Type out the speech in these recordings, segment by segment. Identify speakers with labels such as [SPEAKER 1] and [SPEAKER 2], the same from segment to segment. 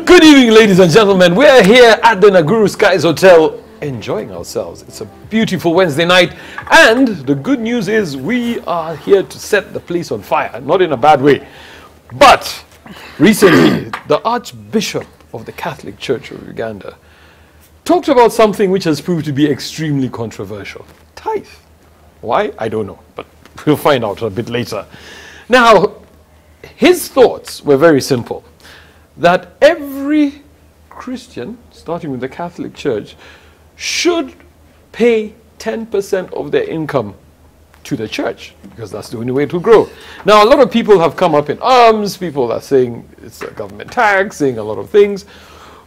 [SPEAKER 1] Good evening, ladies and gentlemen. We are here at the Naguru Skies Hotel enjoying ourselves. It's a beautiful Wednesday night, and the good news is we are here to set the place on fire, not in a bad way. But recently, the Archbishop of the Catholic Church of Uganda talked about something which has proved to be extremely controversial. Tithe. Why? I don't know, but we'll find out a bit later. Now, his thoughts were very simple. That every Christian, starting with the Catholic Church, should pay 10% of their income to the church, because that's the only way to grow. Now, a lot of people have come up in arms. People are saying it's a government tax, saying a lot of things.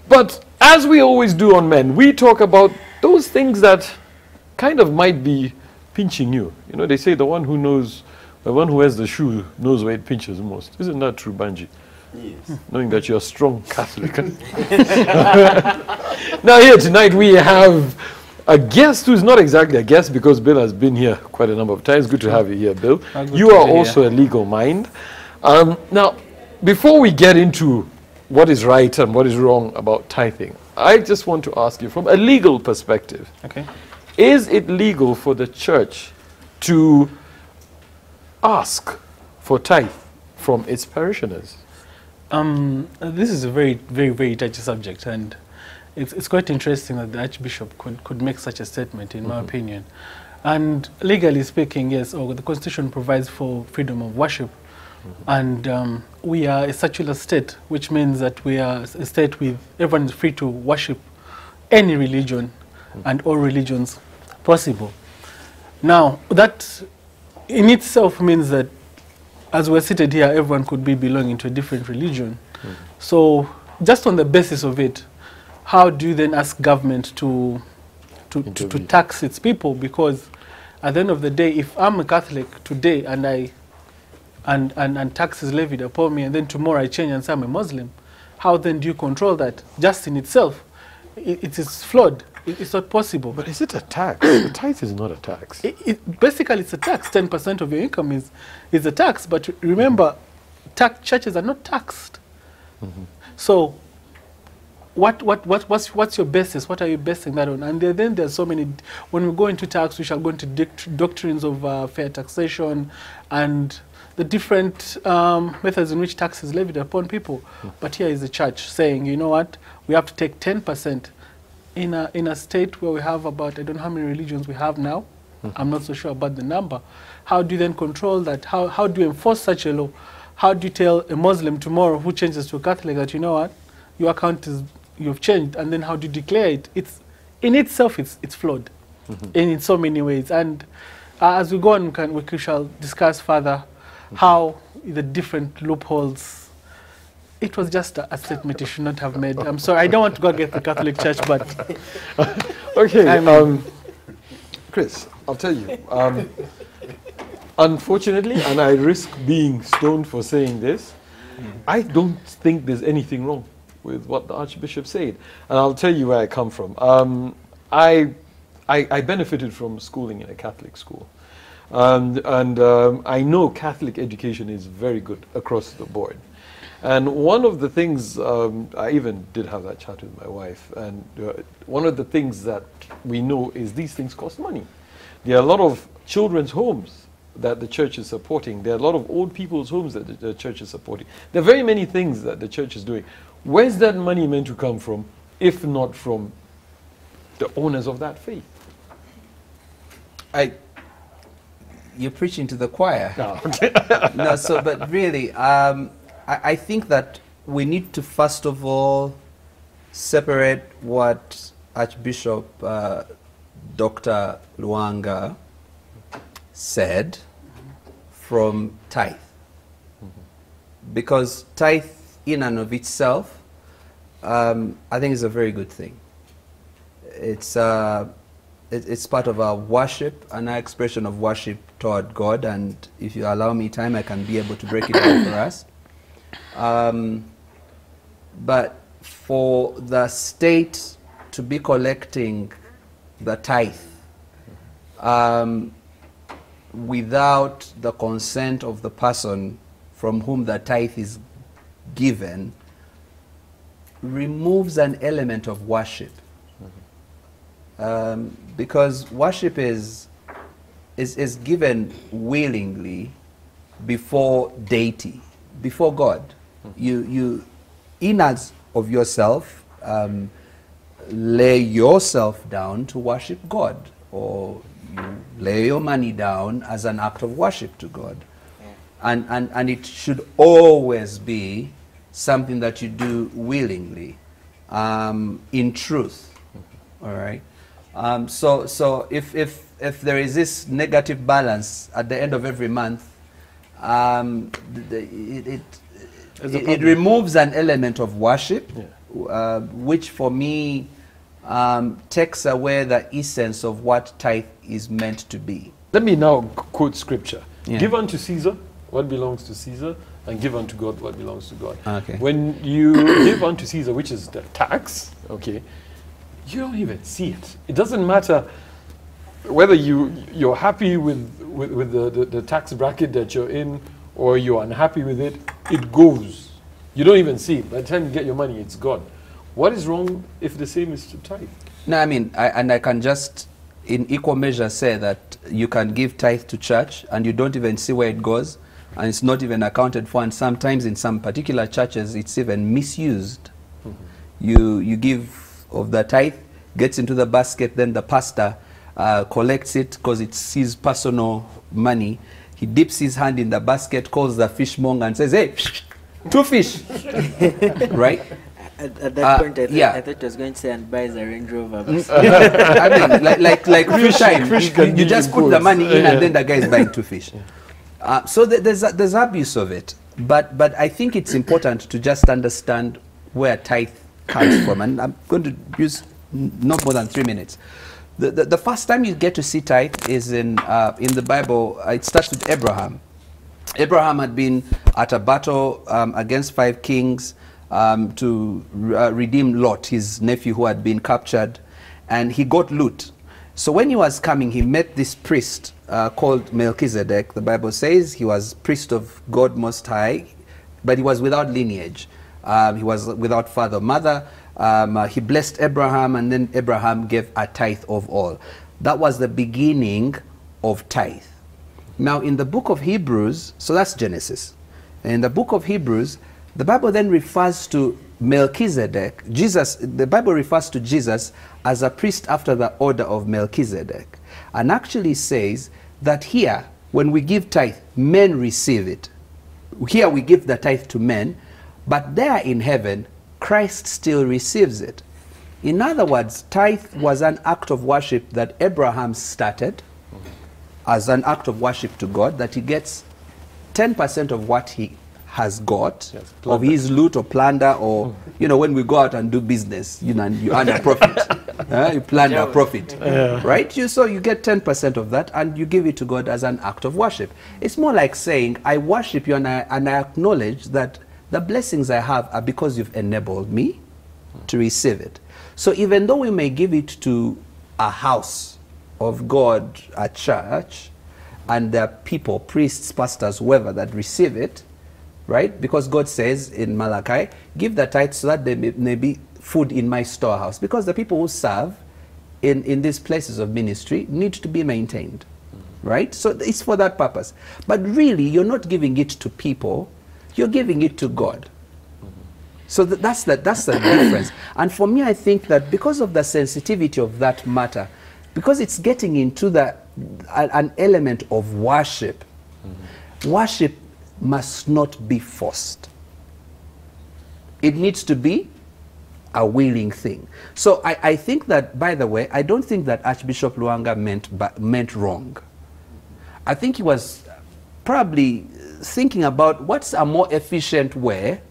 [SPEAKER 1] But as we always do on Men, we talk about those things that kind of might be pinching you. You know, they say the one who knows, the one who has the shoe knows where it pinches most. Isn't that true, Banji? Yes. Knowing that you're a strong Catholic. Now here tonight we have a guest who's not exactly a guest because Bill has been here quite a number of times. Good to have you here, Bill. You are also a legal mind. Now, before we get into what is right and what is wrong about tithing, I just want to ask you from a legal perspective. Okay. Is it legal for the church to ask for tithe from its parishioners?
[SPEAKER 2] This is a very touchy subject, and it's quite interesting that the Archbishop could make such a statement, in my opinion. And legally speaking, yes, the Constitution provides for freedom of worship, and we are a secular state, which means that we are a state with everyone is free to worship any religion and all religions possible. Now, that in itself means that as we're seated here, everyone could be belonging to a different religion. So just on the basis of it, how do you then ask government to tax its people? Because at the end of the day, if I'm a Catholic today and tax is levied upon me, and then tomorrow I change and say I'm a Muslim, how then do you control that? Just in itself, it is flawed. It's not possible.
[SPEAKER 1] But is it a tax? The tithe is not a tax.
[SPEAKER 2] Basically, it's a tax. 10% of your income is a tax. But remember, churches are not taxed. So, what's your basis? What are you basing that on? And then there's so many. When we go into tax, we shall go into doctrines of fair taxation and the different methods in which tax is levied upon people. But here is the church saying, you know what? We have to take 10%. In a state where we have about, I don't know how many religions we have now. I'm not so sure about the number. How do you then control that? How do you enforce such a law? How do you tell a Muslim tomorrow who changes to a Catholic that, you know what, your account is, you've changed, and then how do you declare it? In itself, it's flawed in so many ways. And as we go on, we shall discuss further how the different loopholes. It was just a statement you should not have made. I'm sorry, I don't want to go against the Catholic Church, but...
[SPEAKER 1] Okay, Chris, I'll tell you. Unfortunately, and I risk being stoned for saying this, I don't think there's anything wrong with what the Archbishop said. And I'll tell you where I come from. I benefited from schooling in a Catholic school. I know Catholic education is very good across the board. And one of the things, I even did have that chat with my wife, and one of the things that we know is these things cost money. There are a lot of children's homes that the church is supporting. There are a lot of old people's homes that the church is supporting. There are very many things that the church is doing. Where's that money meant to come from, if not from the owners of that faith?
[SPEAKER 3] You're preaching to the choir.
[SPEAKER 1] No,
[SPEAKER 3] No, but really, I think that we need to first of all separate what Archbishop Dr. Luanga said from tithe. Because tithe in and of itself, I think is a very good thing. It's part of our worship and our expression of worship toward God, and if you allow me time, I can be able to break it down for us. But for the state to be collecting the tithe without the consent of the person from whom the tithe is given removes an element of worship. Because worship is given willingly before deity, before God. You innards of yourself, lay yourself down to worship God, or you lay your money down as an act of worship to God. And it should always be something that you do willingly, in truth. All right. So if there is this negative balance at the end of every month, it removes an element of worship, which for me takes away the essence of what tithe is meant to be.
[SPEAKER 1] Let me now quote scripture.
[SPEAKER 3] Yeah.
[SPEAKER 1] Give unto Caesar what belongs to Caesar, and give unto God what belongs to God.
[SPEAKER 3] Okay.
[SPEAKER 1] When you give unto Caesar, which is the tax, okay, you don't even see it. It doesn't matter whether you're happy with the tax bracket that you're in, or you're unhappy with it. It goes. You don't even see it. By the time you get your money, it's gone. What is wrong if the same is to tithe?
[SPEAKER 3] No, I mean, I can just in equal measure say that you can give tithe to church and you don't even see where it goes, and it's not even accounted for, and sometimes in some particular churches it's even misused. You give of the tithe, gets into the basket, then the pastor collects it because it's his personal money. He dips his hand in the basket, calls the fishmonger and says, "Hey, 2 fish." Right?
[SPEAKER 4] At that point, I thought it was going to say, and buys a Range Rover.
[SPEAKER 3] I mean, like real time. You just put the money in, and then the guy is buying 2 fish. So there's abuse of it. But I think it's important to just understand where tithe comes from. And I'm going to use not more than 3 minutes. The first time you get to see tithe is in the Bible. It starts with Abraham. Abraham had been at a battle against 5 kings to redeem Lot, his nephew who had been captured, and he got loot. So when he was coming, he met this priest called Melchizedek. The Bible says he was priest of God Most High, but he was without lineage. He was without father or mother. He blessed Abraham, and then Abraham gave a tithe of all. That was the beginning of tithe. Now in the book of Hebrews, so that's Genesis. In the book of Hebrews, the Bible then refers to Melchizedek. The Bible refers to Jesus as a priest after the order of Melchizedek, and actually says that here, when we give tithe, men receive it. Here we give the tithe to men, but there in heaven, Christ still receives it. In other words, tithe was an act of worship that Abraham started as an act of worship to God, that he gets 10% of what he has got, yes, of his loot or plunder, or you know, when we go out and do business, you know, and you earn a profit, you plunder a profit, right? So you get 10% of that and you give it to God as an act of worship. It's more like saying, I worship you, and I acknowledge that the blessings I have are because you've enabled me to receive it. So even though we may give it to a house of God, a church, and there are people, priests, pastors, whoever, that receive it, right? Because God says in Malachi, give the tithe so that there may be food in my storehouse. Because the people who serve in these places of ministry need to be maintained, right? So it's for that purpose. But really, you're not giving it to people, you're giving it to God. So that's the difference. And for me, I think that because of the sensitivity of that matter, because it's getting into an element of worship, worship must not be forced. It needs to be a willing thing. So I think that, by the way, I don't think that Archbishop Luanga meant wrong. I think he was probably thinking about what's a more efficient way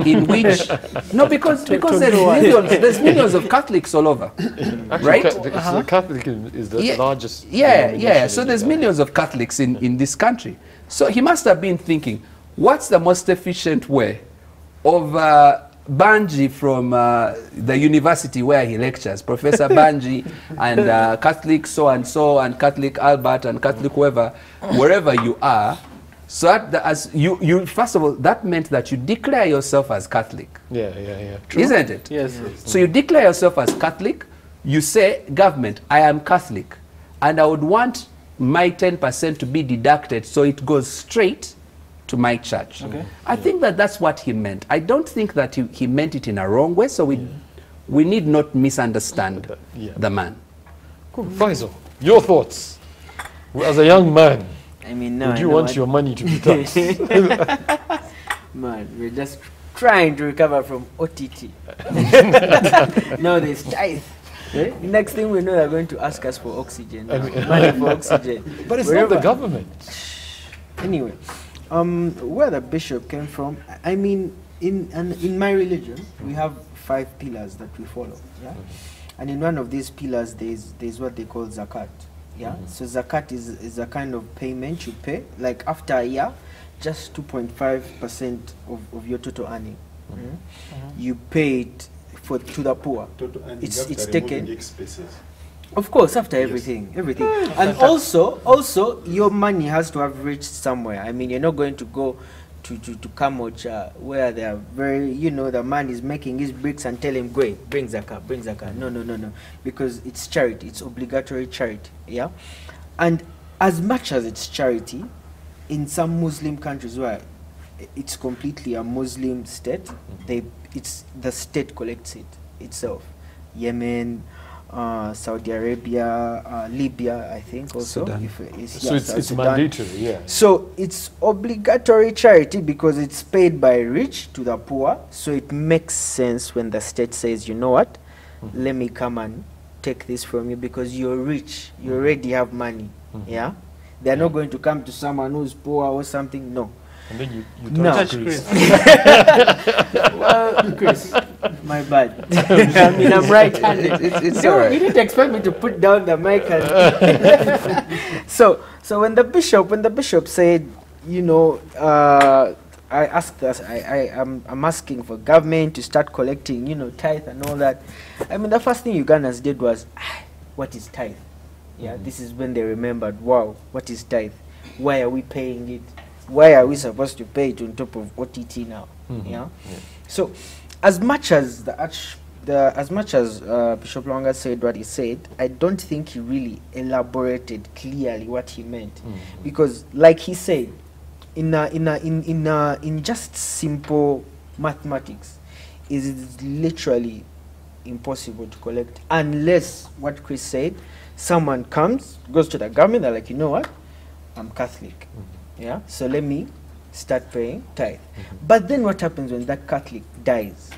[SPEAKER 3] in which because there's millions of Catholics all over. Actually, right?
[SPEAKER 1] Catholic is the largest.
[SPEAKER 3] So there's millions of Catholics in this country. So he must have been thinking, what's the most efficient way of Banji from the university where he lectures, Professor Banji, and Catholic so-and-so, and Catholic Albert, and Catholic whoever, wherever you are, So as you first of all, that meant that you declare yourself as Catholic.
[SPEAKER 1] Yeah.
[SPEAKER 3] True. Isn't it?
[SPEAKER 2] Yes.
[SPEAKER 3] So you declare yourself as Catholic. You say, government, I am Catholic, and I would want my 10% to be deducted so it goes straight to my church.
[SPEAKER 2] Okay.
[SPEAKER 3] I think that that's what he meant. I don't think that he meant it in a wrong way, so we need not misunderstand the man.
[SPEAKER 1] Cool. Faisal, your thoughts? As a young man,
[SPEAKER 4] I mean, no,
[SPEAKER 1] would you want your money to be taxed?
[SPEAKER 4] Man, we're just trying to recover from OTT. Now there's tithe. Eh? Next thing we know, they're going to ask us for oxygen. Money for oxygen.
[SPEAKER 1] But it's not the government.
[SPEAKER 4] Anyway, where the bishop came from, I mean, in my religion, we have 5 pillars that we follow. Yeah? And in one of these pillars, there's what they call zakat. Yeah. So zakat is a kind of payment you pay, like after a year, just 2.5% of your total earning. You pay it to the poor. It's taken. Of course, after everything. And also, your money has to have reached somewhere. I mean, you're not going to go to Kamocha where they are very, the man is making his bricks and tell him, go, bring zakat. No. Because it's charity. It's obligatory charity. Yeah. And as much as it's charity, in some Muslim countries where it's completely a Muslim state, the state collects it itself. Yemen, Saudi Arabia, Libya, I think also.
[SPEAKER 1] So it's mandatory, yeah.
[SPEAKER 4] So it's obligatory charity because it's paid by rich to the poor. So it makes sense when the state says, you know what, let me come and take this from you because you're rich, you already have money. Yeah, they're not going to come to someone who's poor or something. No.
[SPEAKER 1] And then you
[SPEAKER 2] Touch
[SPEAKER 1] Chris.
[SPEAKER 4] Well, Chris, my bad. I mean, I'm right-handed.
[SPEAKER 3] It's all right.
[SPEAKER 4] You didn't expect me to put down the mic. So when the bishop said, I asked us, I'm asking for government to start collecting, tithe and all that. I mean, the first thing Ugandans did was, what is tithe? Yeah, this is when they remembered, wow, what is tithe? Why are we paying it? Why are we supposed to pay it on top of OTT now? So, as much as Bishop Lwanga said what he said, I don't think he really elaborated clearly what he meant, because, like he said, in just simple mathematics, it is literally impossible to collect unless what Chris said, someone goes to the government, they're like, you know what, I'm Catholic. Yeah, so let me start paying tithe. But then what happens when that Catholic dies,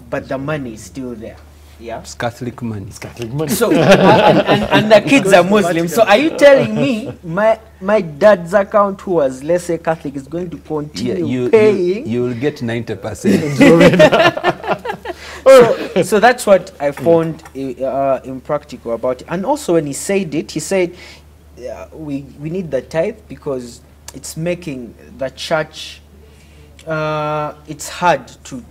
[SPEAKER 4] but the money is still there? Yeah,
[SPEAKER 3] It's Catholic money.
[SPEAKER 4] so and the kids are Muslim. So are you telling me my dad's account, who was, let's say, Catholic, is going to continue paying?
[SPEAKER 3] You will get 90%.
[SPEAKER 4] So that's what I found impractical about it. And also when he said it, he said we need the tithe because it's making the church, it's hard to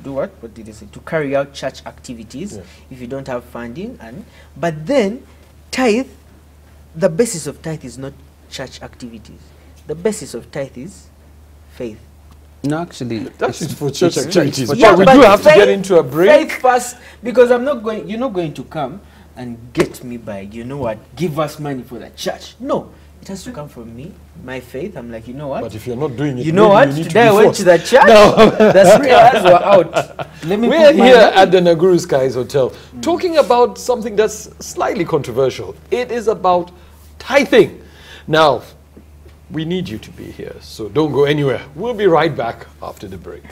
[SPEAKER 4] do what did he say? To carry out church activities if you don't have funding. But then tithe, the basis of tithe is not church activities. The basis of tithe is faith.
[SPEAKER 3] No, actually,
[SPEAKER 1] that's for church activities.
[SPEAKER 4] Yeah,
[SPEAKER 1] but we do have to get into a break.
[SPEAKER 4] Faith first, because you're not going to come and get me by, give us money for the church. No, it has to come from me, my faith. I'm like, you know what?
[SPEAKER 1] But if you're not doing it,
[SPEAKER 4] you know what? Today I went to the church.
[SPEAKER 1] No.
[SPEAKER 4] The scriptures were out.
[SPEAKER 1] We're here at the Naguru Skies Hotel talking about something that's slightly controversial. It is about tithing. Now, we need you to be here, so don't go anywhere. We'll be right back after the break.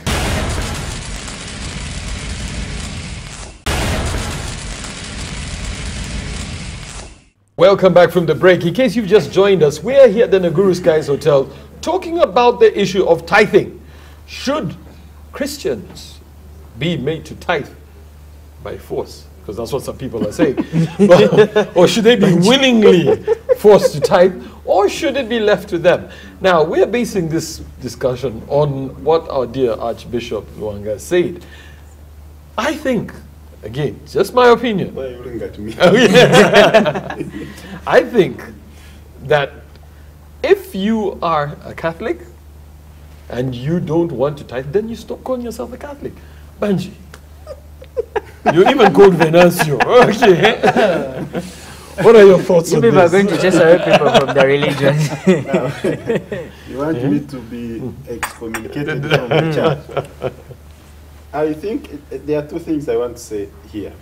[SPEAKER 1] Welcome back from the break. In case you've just joined us, we're here at the Naguru Skies Hotel talking about the issue of tithing. Should Christians be made to tithe by force? Because that's what some people are saying. Or should they be willingly forced to tithe? Or should it be left to them? Now, we're basing this discussion on what our dear Archbishop Lwanga said. I think, again, just my opinion.
[SPEAKER 5] Why are you looking at me?
[SPEAKER 1] I think that if you are a Catholic and you don't want to tithe, then you stop calling yourself a Catholic. Banji. You're even called Venancio. Okay. What are your thoughts
[SPEAKER 5] You
[SPEAKER 1] on
[SPEAKER 5] people are
[SPEAKER 1] this?
[SPEAKER 5] going to chase away people from their religion.
[SPEAKER 6] You want me to be excommunicated from the church? I think there are two things I want to say here.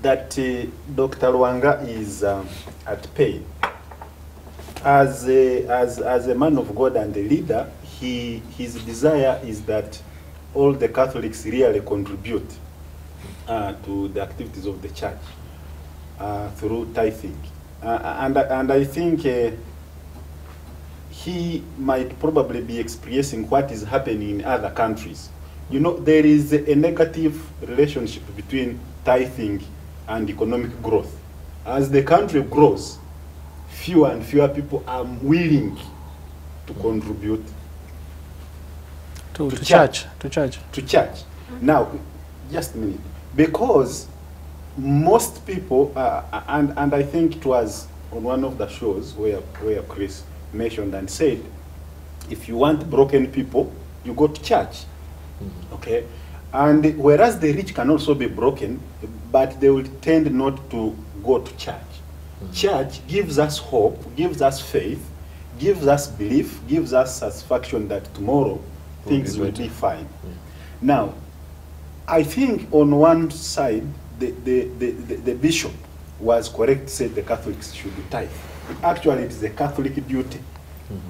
[SPEAKER 6] That Dr. Lwanga is at pain. As a man of God and a leader, his desire is that all the Catholics really contribute to the activities of the church through tithing. And I think he might probably be experiencing what is happening in other countries. You know, there is a negative relationship between tithing and economic growth. As the country grows, fewer and fewer people are willing to contribute
[SPEAKER 2] To church. To church.
[SPEAKER 6] to church. Now, just a minute. Because most people, and I think it was on one of the shows where Chris mentioned and said, if you want broken people, you go to church. Okay? And whereas the rich can also be broken, but they will tend not to go to church. Church gives us hope, gives us faith, gives us belief, gives us satisfaction that tomorrow things will be fine. Now, I think on one side, the bishop was correct, said the Catholics should tithe. Actually, it is a Catholic duty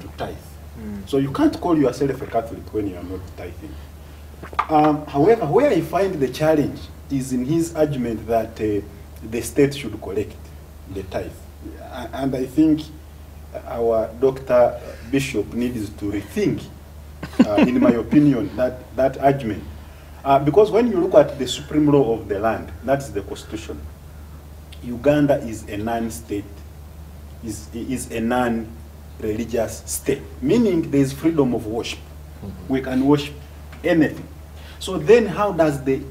[SPEAKER 6] to tithe. So you can't call yourself a Catholic when you are not tithing. However, where I find the challenge is in his argument that the state should collect the tithe. And I think our Dr. Bishop needs to rethink, in my opinion, that argument. Because when you look at the supreme law of the land, that's the constitution, Uganda is a non-state, is a non-religious state, meaning there is freedom of worship. We can worship anything. So then how does the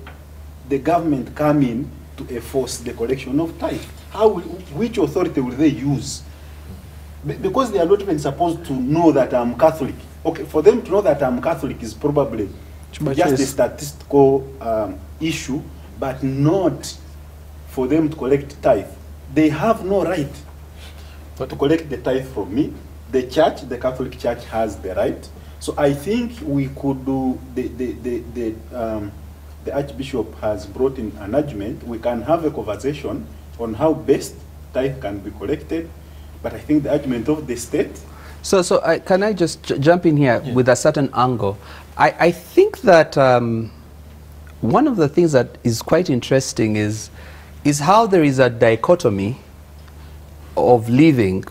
[SPEAKER 6] government come in to enforce the collection of tithe? Which authority will they use? Because they are not even supposed to know that I'm Catholic. Okay, for them to know that I'm Catholic is probably just a statistical issue, but not for them to collect tithe. They have no right to collect the tithe from me. The church, the Catholic Church, has the right. So I think we could do, the Archbishop has brought in an argument. We can have a conversation on how best tithe can be collected, but I think the argument of the state.
[SPEAKER 3] So can I just jump in here with a certain angle? I think that one of the things that is quite interesting is how there is a dichotomy of living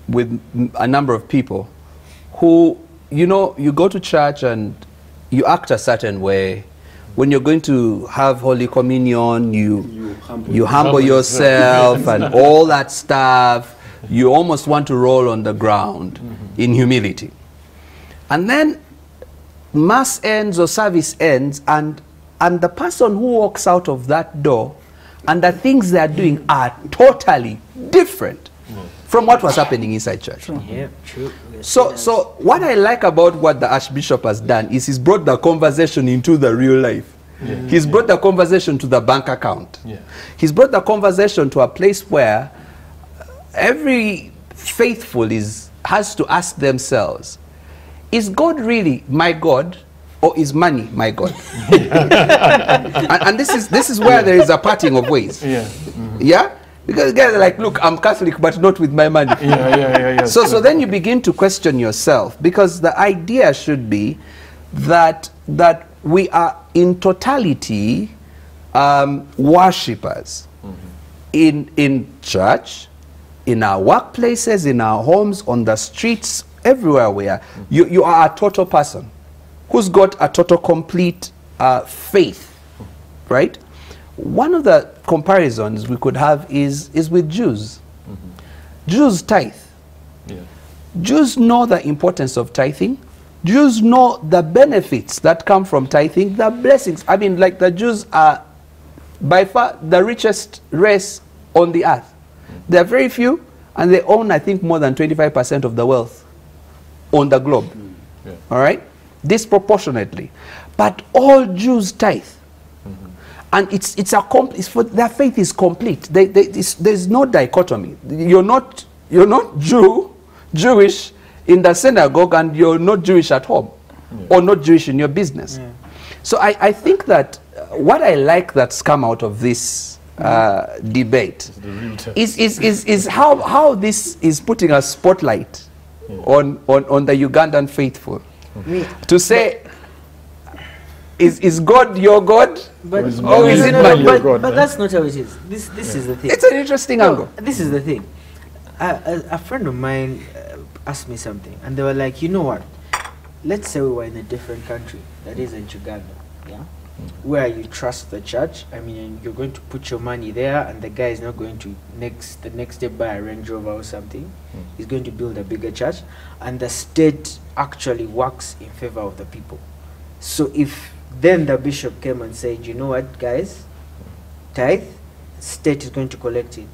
[SPEAKER 3] with a number of people who, you know, you go to church and you act a certain way. When you're going to have Holy Communion, you humble yourself and all that stuff. You almost want to roll on the ground in humility. And then mass ends or service ends, and the person who walks out of that door and the things they are doing are totally different from what was happening inside church.
[SPEAKER 5] Yeah, true.
[SPEAKER 3] So what I like about what the Archbishop has done is he's brought the conversation into the real life. He's brought the conversation to the bank account. He's brought the conversation to a place where every faithful has to ask themselves, is God really my God, or is money my God? and this is where there is a parting of ways. Yeah? Because guys are like, look, I'm Catholic, but not with my money. So then you begin to question yourself, because the idea should be that we are in totality worshippers in church, in our workplaces, in our homes, on the streets, everywhere we are. You are a total person who's got a total complete faith, right? One of the comparisons we could have is with Jews. Jews tithe. Jews know the importance of tithing. Jews know the benefits that come from tithing, the blessings. I mean, like, the Jews are by far the richest race on the earth. There are very few, and they own, I think, more than 25% of the wealth on the globe.
[SPEAKER 1] Yeah.
[SPEAKER 3] All right? Disproportionately. But all Jews tithe. And it's for their faith is complete. There's no dichotomy. You're not Jewish in the synagogue, and you're not Jewish at home, or not Jewish in your business. So I think that what I like that's come out of this debate is how this is putting a spotlight on the Ugandan faithful. To say, is God your God?
[SPEAKER 4] But,
[SPEAKER 3] or is it man your God?
[SPEAKER 4] But that's not how it is. This is the thing.
[SPEAKER 3] It's an interesting angle.
[SPEAKER 4] This is the thing. A friend of mine asked me something, and they were like, you know what? Let's say we were in a different country that isn't Uganda, yeah, where you trust the church. I mean, you're going to put your money there, and the guy is not going to the next day buy a Range Rover or something. He's going to build a bigger church, and the state actually works in favor of the people. So if then the bishop came and said, you know what, guys, tithe, state is going to collect it,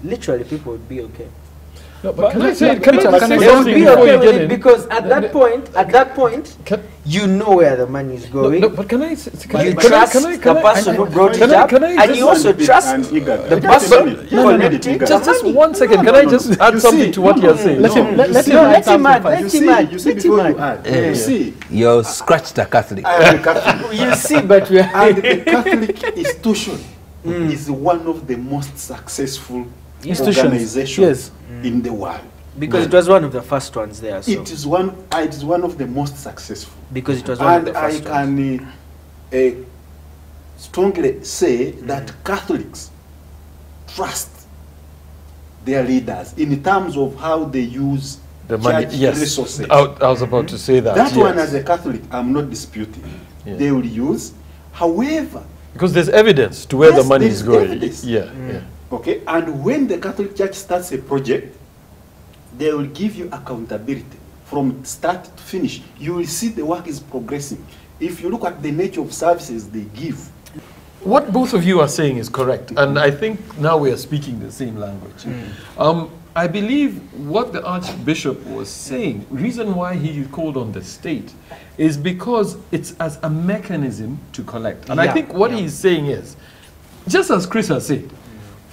[SPEAKER 4] literally people would be okay.
[SPEAKER 1] No, but can I say
[SPEAKER 4] They would
[SPEAKER 1] something
[SPEAKER 4] be
[SPEAKER 1] before
[SPEAKER 4] okay
[SPEAKER 1] you
[SPEAKER 4] with
[SPEAKER 1] get
[SPEAKER 4] it,
[SPEAKER 1] in?
[SPEAKER 4] because at that point, you know where the money is going.
[SPEAKER 1] No, but can I
[SPEAKER 4] You trust the person who brought it up, and you also trust the person collecting the
[SPEAKER 1] just
[SPEAKER 4] money.
[SPEAKER 1] one second. Can I just add something to what you're saying?
[SPEAKER 2] Let him
[SPEAKER 4] Let him add.
[SPEAKER 6] You see, before you add, you see,
[SPEAKER 3] You scratched a Catholic.
[SPEAKER 6] I am a Catholic.
[SPEAKER 4] You see, but we are
[SPEAKER 6] And the Catholic institution is one of the most successful
[SPEAKER 2] Institutions,
[SPEAKER 6] organizations
[SPEAKER 2] yes.
[SPEAKER 6] in the world.
[SPEAKER 4] because it was one of the first ones there. So.
[SPEAKER 6] It is one of the most successful.
[SPEAKER 4] Because it was one of
[SPEAKER 6] And
[SPEAKER 4] the
[SPEAKER 6] I
[SPEAKER 4] first ones.
[SPEAKER 6] can strongly say that Catholics trust their leaders in terms of how they use
[SPEAKER 1] The money,
[SPEAKER 6] church
[SPEAKER 1] yes.
[SPEAKER 6] resources.
[SPEAKER 1] I was about to say that.
[SPEAKER 6] That one,
[SPEAKER 1] yes.
[SPEAKER 6] as a Catholic, I'm not disputing.
[SPEAKER 1] Yeah.
[SPEAKER 6] They will use. However,
[SPEAKER 1] Because there's evidence to where the
[SPEAKER 6] Yes,
[SPEAKER 1] money
[SPEAKER 6] there's
[SPEAKER 1] is going.
[SPEAKER 6] evidence.
[SPEAKER 1] Yeah, yeah.
[SPEAKER 6] okay, and when the Catholic Church starts a project, they will give you accountability from start to finish. You will see the work is progressing. If you look at the nature of services they give,
[SPEAKER 1] What both of you are saying is correct, and I think now we are speaking the same language. I believe what the Archbishop was saying, reason why he called on the state, is because it's as a mechanism to collect. And I think what he's saying is, just as Chris has said,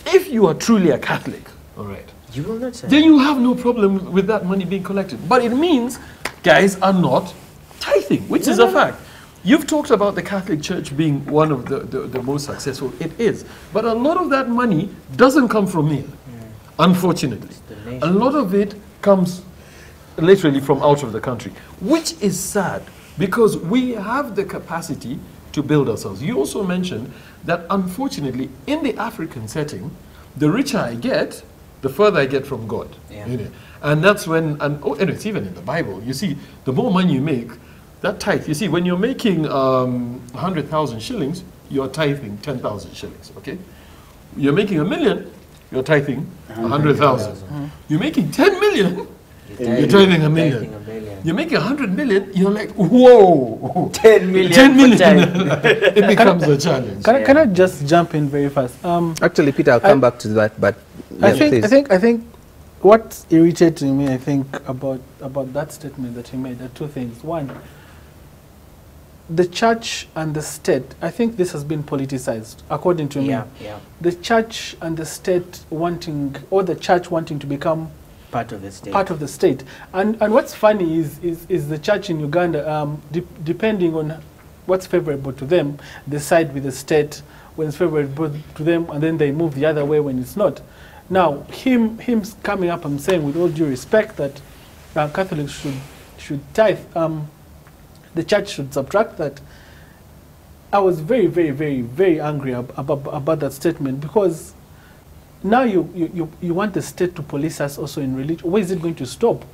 [SPEAKER 1] if you are truly a Catholic, all right,
[SPEAKER 4] You will not say.
[SPEAKER 1] then you have no problem with that money being collected. But it means guys are not tithing, which is a fact. You've talked about the Catholic Church being one of the most successful. It is. But a lot of that money doesn't come from here, unfortunately. A lot of it comes literally from out of the country, which is sad because we have the capacity to build ourselves. You also mentioned that unfortunately in the African setting, the richer I get, the further I get from God. You know? And that's when, and it's even in the Bible, you see, the more money you make, that tithe, you see, when you're making 100,000 shillings, you're tithing 10,000 shillings, okay? You're making 1 million, you're tithing 100,000. You're making 10 million, you're tithing 1 million. You're making 100 million, you're like, whoa!
[SPEAKER 4] 10 million.
[SPEAKER 1] 10 million. It becomes a challenge.
[SPEAKER 2] Can I just jump in very fast?
[SPEAKER 3] Actually, Peter, I'll come back to that, but
[SPEAKER 2] I
[SPEAKER 3] yeah,
[SPEAKER 2] think what's irritating me, I think, about that statement that he made are two things. One, the church and the state, I think this has been politicized, according to me. The church and the state wanting, or the church wanting to become
[SPEAKER 4] Part of the state.
[SPEAKER 2] part of the state. And what's funny is the church in Uganda, depending on what's favorable to them, they side with the state when it's favorable to them, and then they move the other way when it's not. Now, him coming up and saying, with all due respect, that Catholics should tithe, the church should subtract that. I was very, very, very, very angry about that statement, because now you want the state to police us also in religion. Where is it going to stop?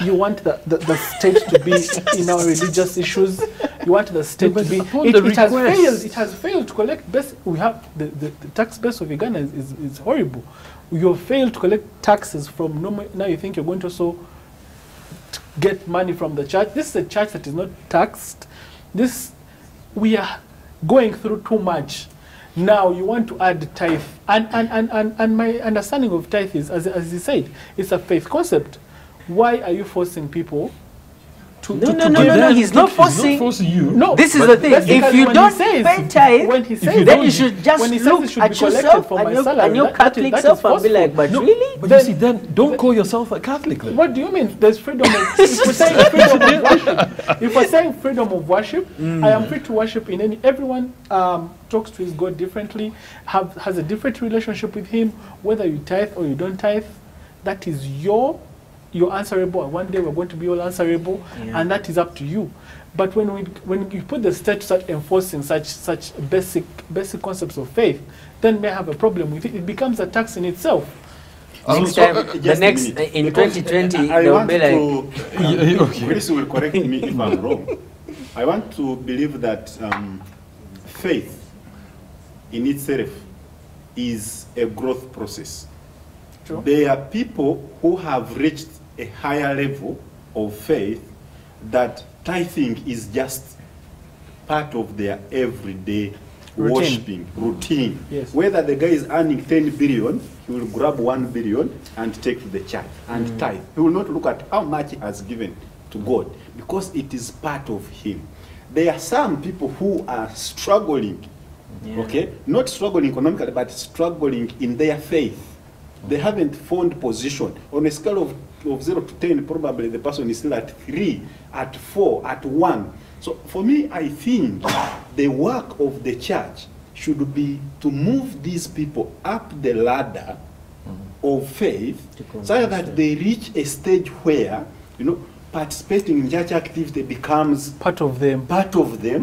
[SPEAKER 2] You want the state to be in our religious issues. You want the state to be. It has failed to collect. We have the tax base of Uganda is horrible. You have failed to collect taxes from now you think you're going to also get money from the church. This is a church that is not taxed. We are going through too much. Now you want to add tithe, and my understanding of tithe is, as you said, it's a faith concept. Why are you forcing people to
[SPEAKER 5] No, he's not forcing.
[SPEAKER 1] you.
[SPEAKER 2] No,
[SPEAKER 5] This is the thing. If you don't pay tithe,
[SPEAKER 2] when he says
[SPEAKER 5] then you should just
[SPEAKER 2] when he says
[SPEAKER 5] look
[SPEAKER 2] it should
[SPEAKER 5] at
[SPEAKER 2] be collected
[SPEAKER 5] yourself
[SPEAKER 2] from my
[SPEAKER 5] and
[SPEAKER 2] salary,
[SPEAKER 5] your
[SPEAKER 2] that
[SPEAKER 5] Catholic
[SPEAKER 2] is
[SPEAKER 5] self and be
[SPEAKER 2] forceful.
[SPEAKER 5] like, but
[SPEAKER 2] No,
[SPEAKER 5] really?
[SPEAKER 1] But you see, then don't call yourself a Catholic then.
[SPEAKER 2] What do you mean? There's freedom of, if we're saying freedom of worship, if we're saying freedom of worship, I am free to worship in any, everyone talks to his God differently, has a different relationship with him, whether you tithe or you don't tithe, that is you're answerable, and one day we're going to be all answerable, and that is up to you. But when you put the state to start enforcing such basic concepts of faith, then may have a problem with it. It becomes a tax in itself.
[SPEAKER 5] Next time, in 2020,
[SPEAKER 6] I
[SPEAKER 5] they'll
[SPEAKER 6] want
[SPEAKER 5] be like,
[SPEAKER 6] Chris will correct me if I'm wrong. I want to believe that faith in itself is a growth process.
[SPEAKER 2] True.
[SPEAKER 6] There are people who have reached a higher level of faith that tithing is just part of their everyday worshipping routine.
[SPEAKER 2] Yes.
[SPEAKER 6] Whether the guy is earning 10 billion, he will grab 1 billion and take to the church and tithe. He will not look at how much he has given to God because it is part of him. There are some people who are struggling, okay, not struggling economically, but struggling in their faith. They haven't found position. On a scale of 0 to 10, probably the person is still at 3, at 4, at 1. So for me, I think the work of the church should be to move these people up the ladder of faith so that they reach a stage where, participating in church activity becomes
[SPEAKER 2] Part of them.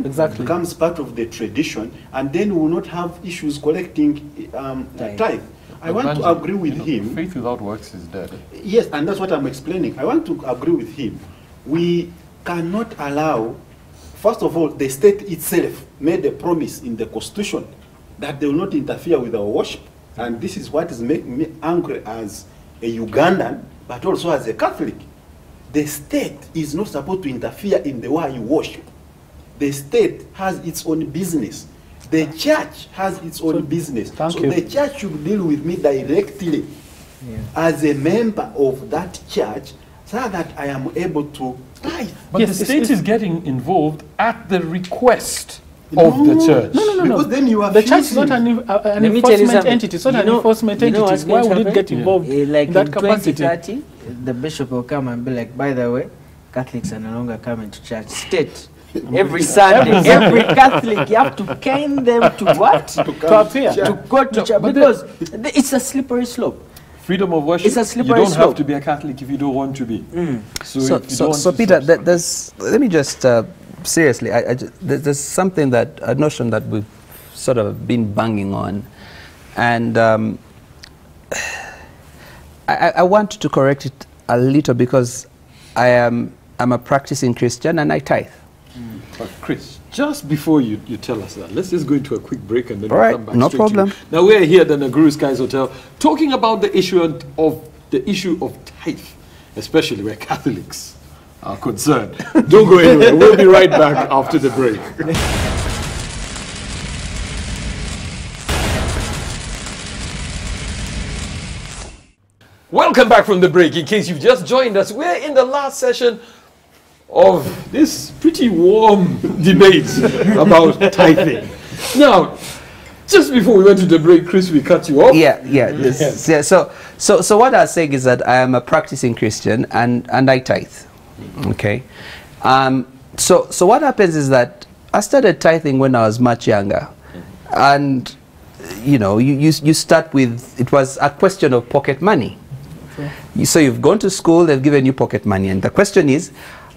[SPEAKER 2] Exactly.
[SPEAKER 6] becomes part of the tradition, and then we will not have issues collecting tithe. I want to agree with him.
[SPEAKER 1] Faith without works is dead.
[SPEAKER 6] Yes, and that's what I'm explaining. I want to agree with him. We cannot allow, first of all, the state itself made a promise in the Constitution that they will not interfere with our worship. And this is what is making me angry as a Ugandan, but also as a Catholic. The state is not supposed to interfere in the way you worship. The state has its own business. The church has its own business. So the church should deal with me directly as a member of that church so that I am able to tithe.
[SPEAKER 1] But the state is getting involved at the request of the church.
[SPEAKER 2] No.
[SPEAKER 6] Because then you are
[SPEAKER 2] The church is not an
[SPEAKER 5] Let me tell you
[SPEAKER 2] enforcement
[SPEAKER 5] something.
[SPEAKER 2] entity. It's not
[SPEAKER 5] You
[SPEAKER 2] an
[SPEAKER 5] know-
[SPEAKER 2] enforcement
[SPEAKER 5] you know
[SPEAKER 2] entity.
[SPEAKER 5] what's
[SPEAKER 2] Why
[SPEAKER 5] going to
[SPEAKER 2] would it get
[SPEAKER 5] happen?
[SPEAKER 2] involved
[SPEAKER 5] Like
[SPEAKER 2] in that
[SPEAKER 5] in
[SPEAKER 2] capacity?
[SPEAKER 5] 2030, the bishop will come and be like, by the way, Catholics are no longer coming to church. State. Every Sunday, every Catholic, you have to cane them to what?
[SPEAKER 2] To appear.
[SPEAKER 5] To go to church. Because it's a slippery slope.
[SPEAKER 1] Freedom of worship.
[SPEAKER 5] It's a
[SPEAKER 1] You
[SPEAKER 5] slippery
[SPEAKER 1] don't
[SPEAKER 5] slope.
[SPEAKER 1] have to be a Catholic if you don't want to be.
[SPEAKER 3] So,
[SPEAKER 1] if you don't
[SPEAKER 3] so,
[SPEAKER 1] want
[SPEAKER 3] so
[SPEAKER 1] to
[SPEAKER 3] Peter,
[SPEAKER 1] subscribe.
[SPEAKER 3] let me just seriously. There's something that a notion that we've sort of been banging on, and I want to correct it a little because I'm a practicing Christian and I tithe.
[SPEAKER 1] But Chris, just before you tell us that, let's just go into a quick break and then
[SPEAKER 3] All
[SPEAKER 1] we'll
[SPEAKER 3] right,
[SPEAKER 1] come back
[SPEAKER 3] no
[SPEAKER 1] straight to you.
[SPEAKER 3] problem.
[SPEAKER 1] Now we're here at the Naguru Skies Hotel talking about the issue of tithe, especially where Catholics are concerned. Don't go anywhere. We'll be right back after the break. Welcome back from the break. In case you've just joined us, we're in the last session of this pretty warm debate about tithing. Now, just before we went to the break, Chris, we cut you off.
[SPEAKER 3] Yeah. So what I was saying is that I am a practicing Christian and I tithe. Okay. So what happens is that I started tithing when I was much younger, and you start with, it was a question of pocket money. So you've gone to school, they've given you pocket money, and the question is,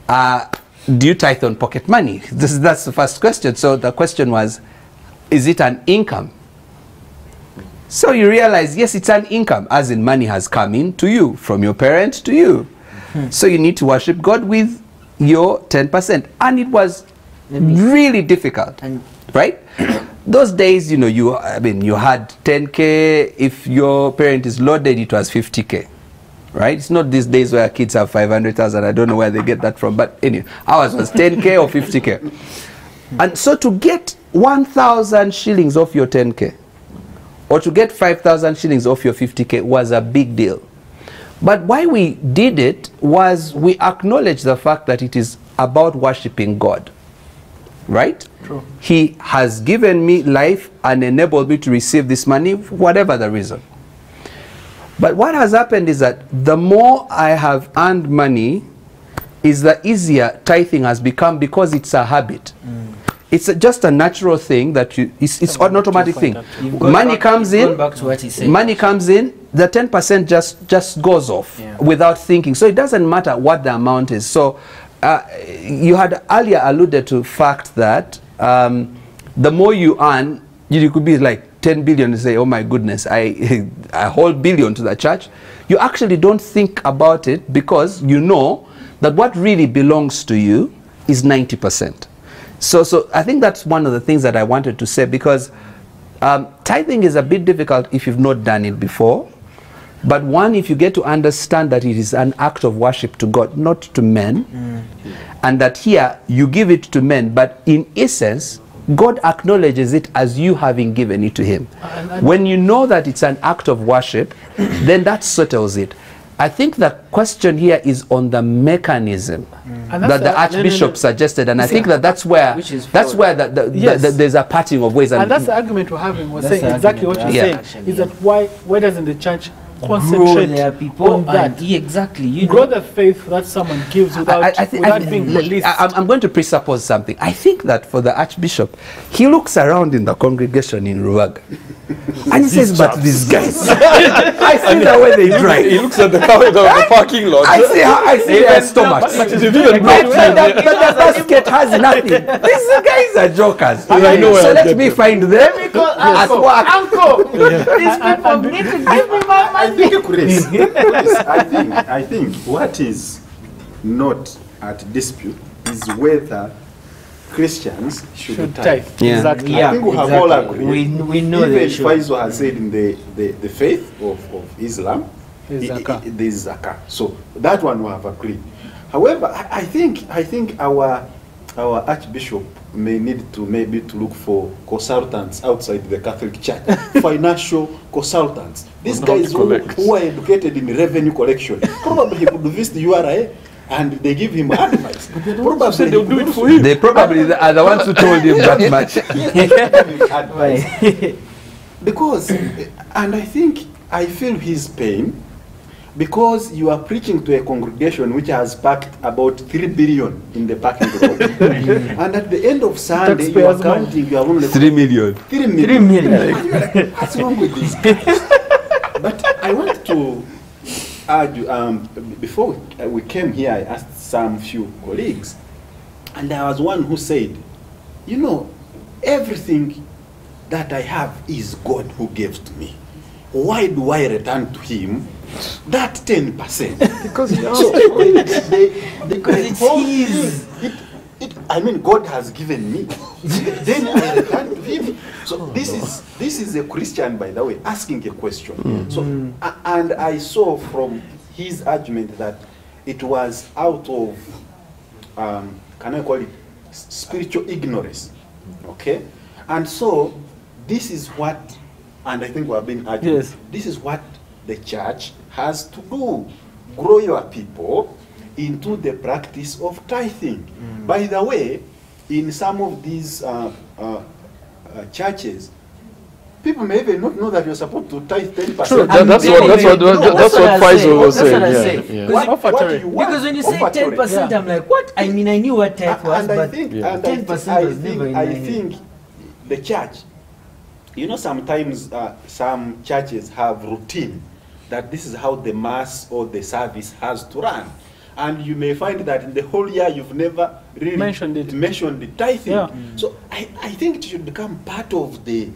[SPEAKER 3] do you tithe on pocket money? That's the first question. So the question was, is it an income? So you realize, yes, it's an income, as in money has come in to you, from your parent to you. So you need to worship God with your 10%. And it was really difficult, right? Those days, you had 10K. If your parent is loaded, it was 50K. Right? It's not these days where kids have 500,000. I don't know where they get that from. But anyway, ours was 10K or 50K. And so to get 1,000 shillings off your 10K, or to get 5,000 shillings off your 50K was a big deal. But why we did it was we acknowledged the fact that it is about worshiping God. Right?
[SPEAKER 2] True.
[SPEAKER 3] He has given me life and enabled me to receive this money, whatever the reason. But what has happened is that the more I have earned money, is the easier tithing has become, because it's a habit. It's just a natural thing that it's an automatic thing. Money comes in,
[SPEAKER 5] back to what he said.
[SPEAKER 3] money comes in, the 10% just goes off without thinking. So it doesn't matter what the amount is. So you had earlier alluded to the fact that the more you earn, you could be like 10 billion and say, oh my goodness, I hold billion to the church. You actually don't think about it, because you know that what really belongs to you is 90%. So I think that's one of the things that I wanted to say, because tithing is a bit difficult if you've not done it before. But one, if you get to understand that it is an act of worship to God, not to men, and that here you give it to men, but in essence, God acknowledges it as you having given it to him. When you know that it's an act of worship, then that settles it. I think the question here is on the mechanism that the Archbishop suggested, and I think that's where there's a parting of ways.
[SPEAKER 2] And that's the argument we're having. We're saying exactly what you're saying. Is that why doesn't the church concentrate
[SPEAKER 5] their people
[SPEAKER 2] on that?
[SPEAKER 5] Exactly. You
[SPEAKER 2] grow the faith that someone gives without being policed.
[SPEAKER 3] I'm going to presuppose something. I think that for the Archbishop, he looks around in the congregation in Ruaga and he says, but these guys, I see the way they drive.
[SPEAKER 1] He looks at the cover of the parking lot.
[SPEAKER 3] I see their stomachs. But the basket has nothing. These guys are jokers. So let me find them at work.
[SPEAKER 5] Uncle, these people need to give me my money.
[SPEAKER 6] I think what is not at dispute is whether Christians should tithe.
[SPEAKER 2] Exactly.
[SPEAKER 6] I think we have all agreed.
[SPEAKER 5] We know
[SPEAKER 6] even
[SPEAKER 5] they should.
[SPEAKER 6] Faisal has said in the faith of Islam, there is zakah. So that one we have agreed. However, I think our Archbishop may need to look for consultants outside the Catholic Church, financial consultants. These guys who are educated in revenue collection. Probably he could visit the URA and they give him advice. Probably they'll do it for him.
[SPEAKER 3] They probably are the ones who told him that much.
[SPEAKER 6] Advice. Because, and I feel his pain, because you are preaching to a congregation which has packed about 3 billion in the parking lot. And at the end of Sunday, you are counting, you are only
[SPEAKER 3] 3 million.
[SPEAKER 6] 3 million. What's wrong with these guys? But I want to argue, before we came here, I asked some few colleagues, and there was one who said, you know, everything that I have is God who gave to me. Why do I return to him that 10%? Because it's his. I mean, God has given me. Then I return to him. So this is a Christian, by the way, asking a question. So and I saw from his argument that it was out of can I call it spiritual ignorance? Okay, and so this is what, and I think we have been arguing.
[SPEAKER 2] Yes.
[SPEAKER 6] This is what the church has to do: grow your people into the practice of tithing. By the way, in some of these churches, people may even not know that you're supposed to tithe 10%.
[SPEAKER 1] True, that's what Faisal was saying.
[SPEAKER 5] Because when you say 10%, I'm like, what? I mean, I knew what tithe was, but 10% was never in my head.
[SPEAKER 6] I think the church, you know, sometimes some churches have routine that this is how the mass or the service has to run. And you may find that in the whole year you've never really mentioned the tithing. Yeah. So I think it should become part of the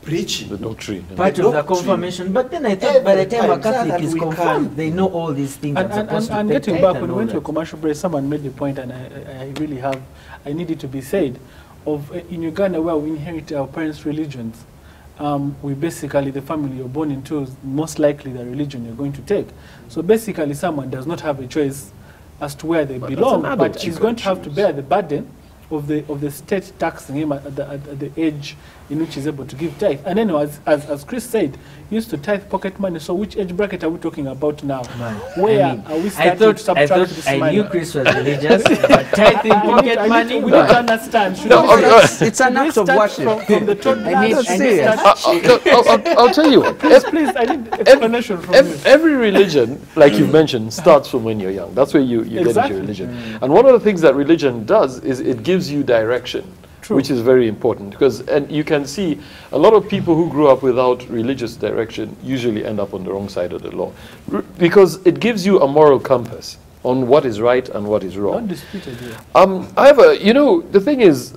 [SPEAKER 6] preaching.
[SPEAKER 1] The doctrine.
[SPEAKER 5] Part of the confirmation. But then I thought by the time a Catholic is confirmed, they know all these things.
[SPEAKER 2] And getting back, when we went to a commercial break, someone made the point, and I need it to be said, of in Uganda where we inherit our parents' religions, we basically, the family you're born into is most likely the religion you're going to take. So basically someone does not have a choice as to where they belong, but is going to have to bear the burden of the state taxing him at the age in which he's able to give tithe. And then, as Chris said, he used to tithe pocket money. So which age bracket are we talking about now? Where are we starting to subtract this money?
[SPEAKER 5] I knew Chris was religious, but tithing pocket money.
[SPEAKER 2] We need to understand.
[SPEAKER 3] It's an act of worship.
[SPEAKER 2] From the top.
[SPEAKER 1] I'll tell you what.
[SPEAKER 2] Please, I need explanation from you.
[SPEAKER 1] Every religion, like you've mentioned, starts from when you're young. That's where you get into your religion. And one of the things that religion does is it gives you direction. True. Which is very important, because and you can see a lot of people who grew up without religious direction usually end up on the wrong side of the law, because it gives you a moral compass on what is right and what is wrong.
[SPEAKER 2] Undisputed, yeah.
[SPEAKER 1] However, you know, the thing is,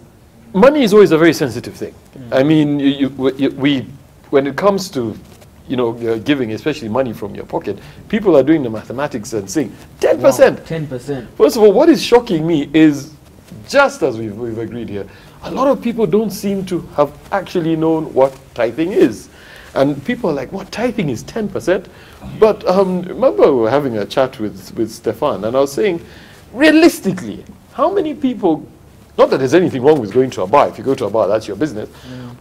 [SPEAKER 1] money is always a very sensitive thing. I mean, when it comes to, you know, giving, especially money from your pocket, people are doing the mathematics and saying 10%.
[SPEAKER 5] Wow, 10%.
[SPEAKER 1] First of all, what is shocking me is, just as we've agreed here, a lot of people don't seem to have actually known what tithing is. And people are like, what, tithing is 10%? But remember we were having a chat with Stefan, and I was saying, realistically, how many people, not that there's anything wrong with going to a bar. If you go to a bar, that's your business.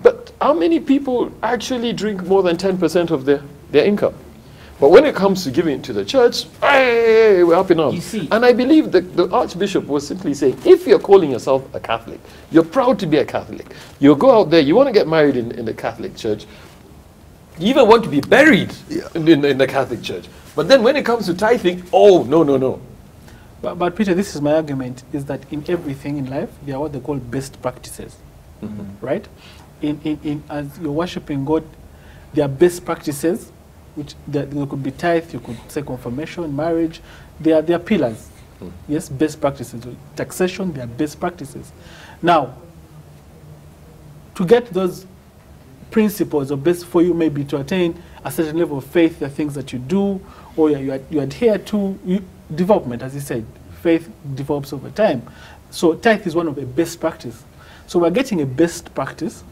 [SPEAKER 1] But how many people actually drink more than 10% of their income? But when it comes to giving to the church, hey, we're up in arms.
[SPEAKER 5] You see,
[SPEAKER 1] and I believe that the Archbishop was simply saying, if you're calling yourself a Catholic, you're proud to be a Catholic, you go out there, you want to get married in the Catholic Church, you even want to be buried in the Catholic Church. But then when it comes to tithing, oh, no.
[SPEAKER 2] But Peter, this is my argument, is that in everything in life, there are what they call best practices, right? As you're worshiping God, there are best practices, which there could be tithe, you could say confirmation, marriage, they are pillars. Yes, best practices. Taxation, they are best practices. Now, to get those principles, or best for you maybe to attain a certain level of faith, there are things that you do, or you adhere to, development, as you said, faith develops over time. So tithe is one of the best practice. So we're getting a best practice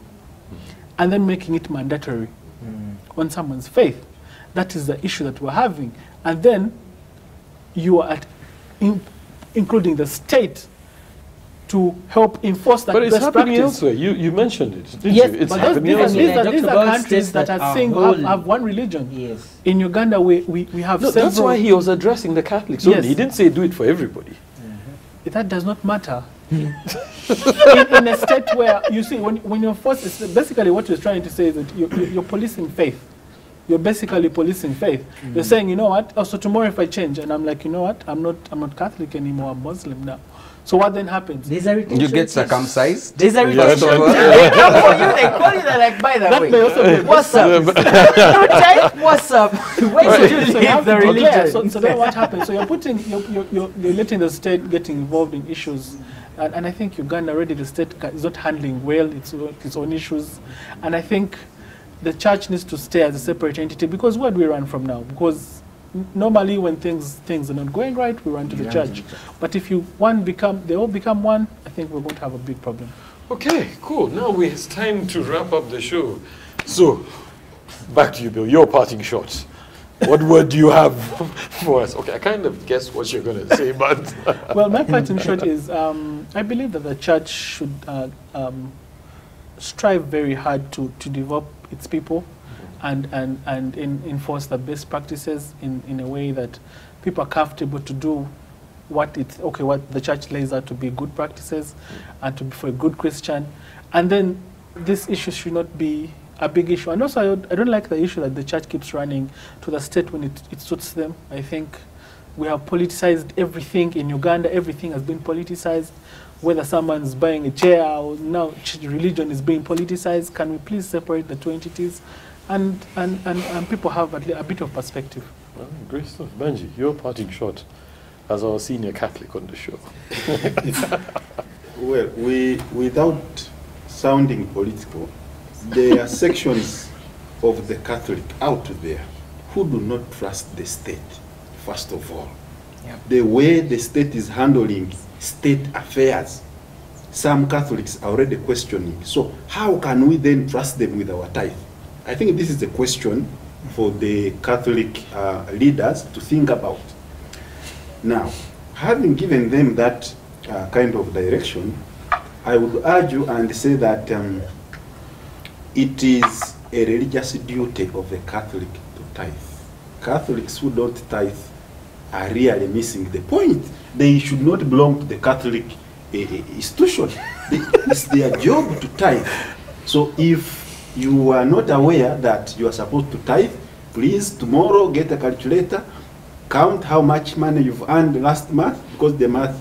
[SPEAKER 2] and then making it mandatory on someone's faith. That is the issue that we're having. And then you are including the state to help enforce that best practice.
[SPEAKER 1] But it's happening elsewhere. You mentioned it, didn't
[SPEAKER 2] yes,
[SPEAKER 1] you? It's
[SPEAKER 2] but
[SPEAKER 1] happening elsewhere.
[SPEAKER 2] these are countries that are saying have one religion.
[SPEAKER 5] Yes.
[SPEAKER 2] In Uganda, we have several.
[SPEAKER 1] That's why he was addressing the Catholics only.
[SPEAKER 2] Yes.
[SPEAKER 1] He didn't say do it for everybody.
[SPEAKER 2] That does not matter. in a state where, you see, when you're forced, basically what you're trying to say is that you're policing faith. You're basically policing faith. You're saying, you know what, also tomorrow if I change, and I'm like, you know what, I'm not Catholic anymore, I'm Muslim now. So what then happens?
[SPEAKER 3] You get circumcised.
[SPEAKER 5] There's a
[SPEAKER 3] First of all.
[SPEAKER 5] They come for you, they call you, they're like, by the
[SPEAKER 2] That
[SPEAKER 5] way,
[SPEAKER 2] may also be
[SPEAKER 5] what's up? You type, what's up? Where did you
[SPEAKER 2] So
[SPEAKER 5] leave the
[SPEAKER 2] okay,
[SPEAKER 5] religion?
[SPEAKER 2] so then what happens? So you're letting the state get involved in issues, and I think Uganda already, the state is not handling well its own issues, and I think the church needs to stay as a separate entity, because where do we run from now? Because normally when things are not going right, we run to the church. But if they all become one, I think we're going to have a big problem.
[SPEAKER 1] Okay, cool. Now it's time to wrap up the show. So, back to you, Bill. Your parting shots. What word do you have for us? Okay, I kind of guess what you're going to say, but...
[SPEAKER 2] Well, my parting shot is, I believe that the church should strive very hard to develop its people and enforce the best practices in a way that people are comfortable to do what the church lays out to be good practices and to be for a good Christian. And then this issue should not be a big issue. And also, I don't like the issue that the church keeps running to the state when it suits them. I think we have politicized everything in Uganda. Everything has been politicized. Whether someone's buying a chair or now religion is being politicized, can we please separate the two entities? And people have a bit of perspective.
[SPEAKER 1] Well, great stuff. Banji, your parting shot as our senior Catholic on the show.
[SPEAKER 6] Well, without sounding political, there are sections of the Catholic out there who do not trust the state, first of all.
[SPEAKER 5] Yep.
[SPEAKER 6] The way the state is handling state affairs, some Catholics are already questioning. So how can we then trust them with our tithe? I think this is a question for the Catholic leaders to think about. Now, having given them that kind of direction, I would argue and say that it is a religious duty of a Catholic to tithe. Catholics who don't tithe are really missing the point. They should not belong to the Catholic institution. It's their job to tithe. So if you are not aware that you are supposed to tithe, please tomorrow get a calculator, count how much money you've earned last month, because the month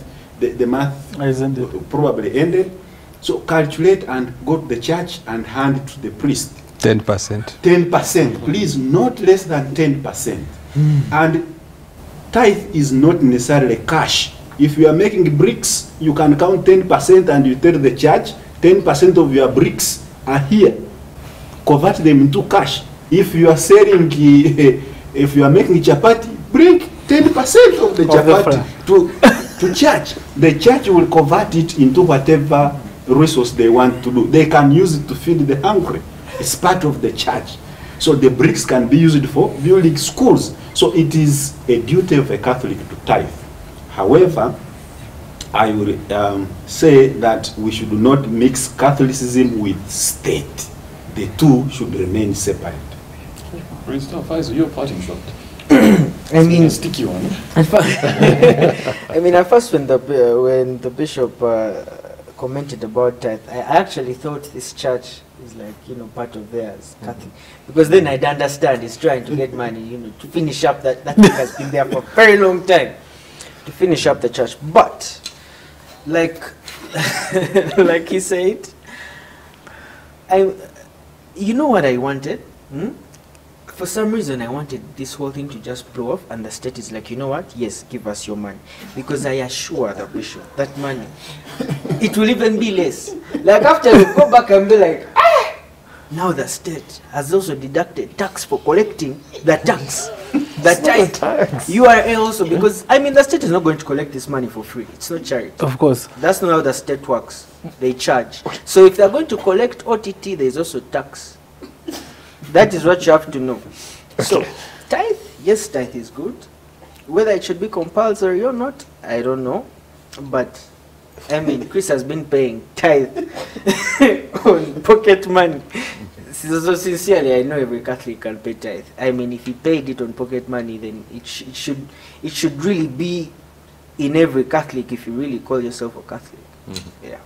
[SPEAKER 6] probably ended. So calculate and go to the church and hand it to the priest.
[SPEAKER 3] 10%.
[SPEAKER 6] 10%, please, not less than 10%. And tithe is not necessarily cash. If you are making bricks, you can count 10% and you tell the church, 10% of your bricks are here. Convert them into cash. If you are selling, if you are making chapati, bring 10% of the chapati to church. The church will convert it into whatever resource they want to do. They can use it to feed the hungry. It's part of the church. So the bricks can be used for building schools. So it is a duty of a Catholic to tithe. However, I would say that we should not mix Catholicism with state. The two should remain separate.
[SPEAKER 1] Faisal, your parting shot.
[SPEAKER 4] I mean,
[SPEAKER 1] a sticky one.
[SPEAKER 5] I mean, at first when the bishop commented about tithe, I actually thought this church is like, you know, part of theirs, Catholic. Because then I'd understand it's trying to get money, you know, to finish up that thing has been there for a very long time, to finish up the church. But, like, like he said, you know what I wanted? For some reason, I wanted this whole thing to just blow off, and the state is like, you know what? Yes, give us your money. Because I assure the bishop that money, it will even be less. Like after we go back and be like, ah! Now the state has also deducted tax for collecting the tax. The tithe. You are also, because, I mean, the state is not going to collect this money for free. It's not charity.
[SPEAKER 2] Of course.
[SPEAKER 5] That's not how the state works. They charge. So if they're going to collect OTT, there's also tax. That is what you have to know. So, tithe, yes, tithe is good. Whether it should be compulsory or not, I don't know. But, I mean, Chris has been paying tithe on pocket money. So sincerely, I know every Catholic can pay tithe. I mean, if he paid it on pocket money, then it should really be in every Catholic if you really call yourself a Catholic. Yeah.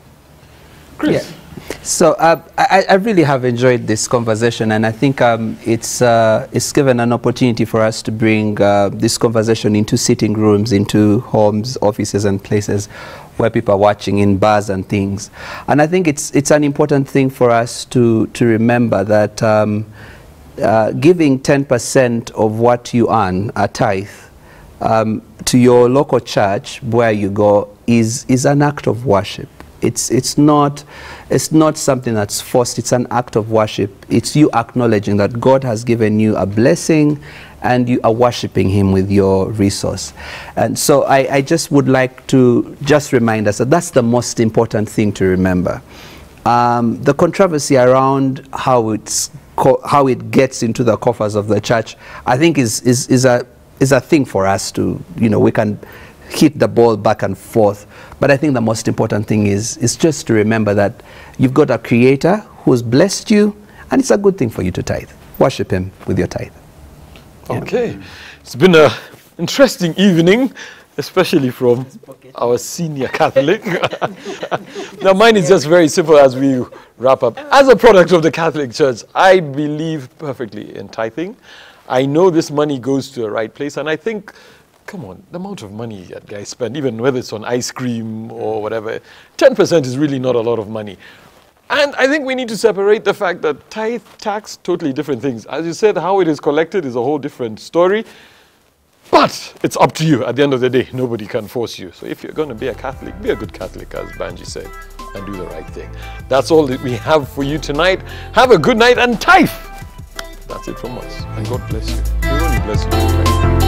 [SPEAKER 3] Chris? Yeah. So I really have enjoyed this conversation, and I think it's given an opportunity for us to bring this conversation into sitting rooms, into homes, offices, and places where people are watching, in bars and things. And I think it's an important thing for us to remember that giving 10% of what you earn, a tithe, to your local church where you go is an act of worship. It's not something that's forced. It's an act of worship. It's you acknowledging that God has given you a blessing and you are worshiping him with your resource. And so I just would like to just remind us that that's the most important thing to remember. The controversy around how it gets into the coffers of the church, I think is a thing for us to, you know, we can hit the ball back and forth. But I think the most important thing is just to remember that you've got a creator who's blessed you, and it's a good thing for you to tithe. Worship him with your tithe.
[SPEAKER 1] Okay. Yeah. It's been an interesting evening, especially from our senior Catholic. Now, mine is just very simple as we wrap up. As a product of the Catholic Church, I believe perfectly in tithing. I know this money goes to the right place, and I think, come on, the amount of money that guys spend, even whether it's on ice cream or whatever, 10% is really not a lot of money. And I think we need to separate the fact that tithe, tax, totally different things. As you said, how it is collected is a whole different story. But it's up to you at the end of the day. Nobody can force you. So if you're going to be a Catholic, be a good Catholic, as Banji said, and do the right thing. That's all that we have for you tonight. Have a good night and tithe. That's it from us. And God bless you. May God bless you.